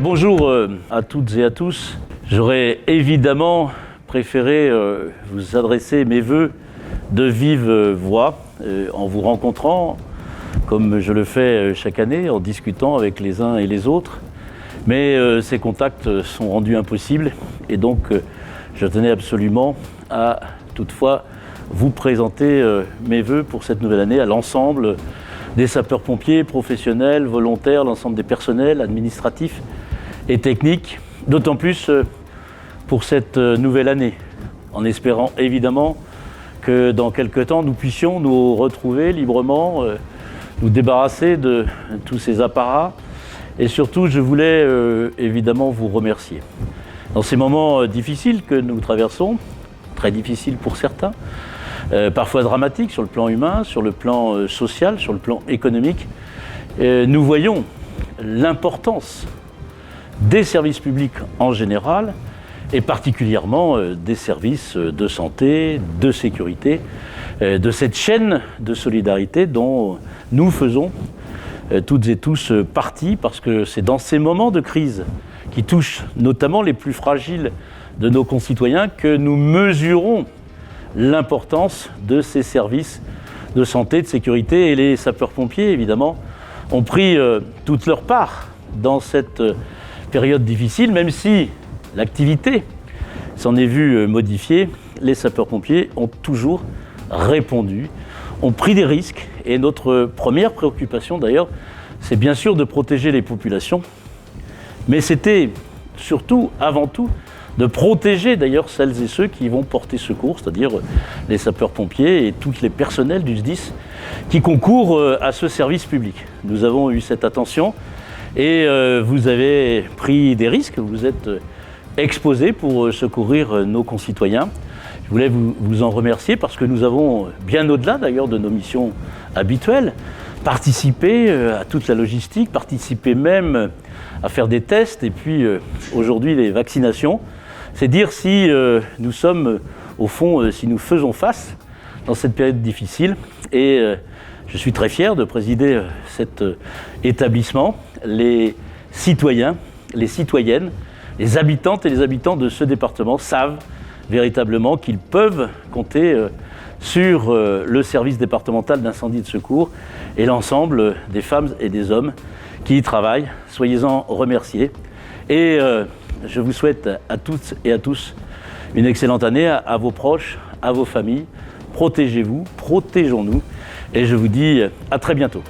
Bonjour à toutes et à tous. J'aurais évidemment préféré vous adresser mes vœux de vive voix en vous rencontrant, comme je le fais chaque année, en discutant avec les uns et les autres. Mais ces contacts sont rendus impossibles et donc je tenais absolument à toutefois vous présenter mes vœux pour cette nouvelle année à l'ensemble des sapeurs-pompiers, professionnels, volontaires, l'ensemble des personnels administratifs et techniques, d'autant plus pour cette nouvelle année, en espérant évidemment que dans quelques temps nous puissions nous retrouver librement, nous débarrasser de tous ces apparats. Et surtout, je voulais évidemment vous remercier. Dans ces moments difficiles que nous traversons, très difficiles pour certains, parfois dramatiques sur le plan humain, sur le plan social, sur le plan économique, nous voyons l'importance des services publics en général et particulièrement des services de santé, de sécurité, de cette chaîne de solidarité dont nous faisons toutes et tous partie, parce que c'est dans ces moments de crise qui touchent notamment les plus fragiles de nos concitoyens que nous mesurons l'importance de ces services de santé, de sécurité, et les sapeurs-pompiers, évidemment, ont pris toute leur part dans cette période difficile, même si l'activité s'en est vue modifiée, les sapeurs-pompiers ont toujours répondu, ont pris des risques, et notre première préoccupation d'ailleurs, c'est bien sûr de protéger les populations, mais c'était surtout, avant tout, de protéger d'ailleurs celles et ceux qui vont porter secours, c'est-à-dire les sapeurs-pompiers et tous les personnels du SDIS qui concourent à ce service public. Nous avons eu cette attention et vous avez pris des risques, vous êtes exposés pour secourir nos concitoyens. Je voulais vous en remercier parce que nous avons, bien au-delà d'ailleurs de nos missions habituelles, participé à toute la logistique, participé même à faire des tests et puis aujourd'hui les vaccinations. C'est dire si nous sommes, au fond, si nous faisons face dans cette période difficile. Et je suis très fier de présider cet établissement. Les citoyens, les citoyennes, les habitantes et les habitants de ce département savent véritablement qu'ils peuvent compter sur le service départemental d'incendie et de secours et l'ensemble des femmes et des hommes qui y travaillent. Soyez-en remerciés. Et je vous souhaite à toutes et à tous une excellente année, à vos proches, à vos familles. Protégez-vous, protégeons-nous. Et je vous dis à très bientôt.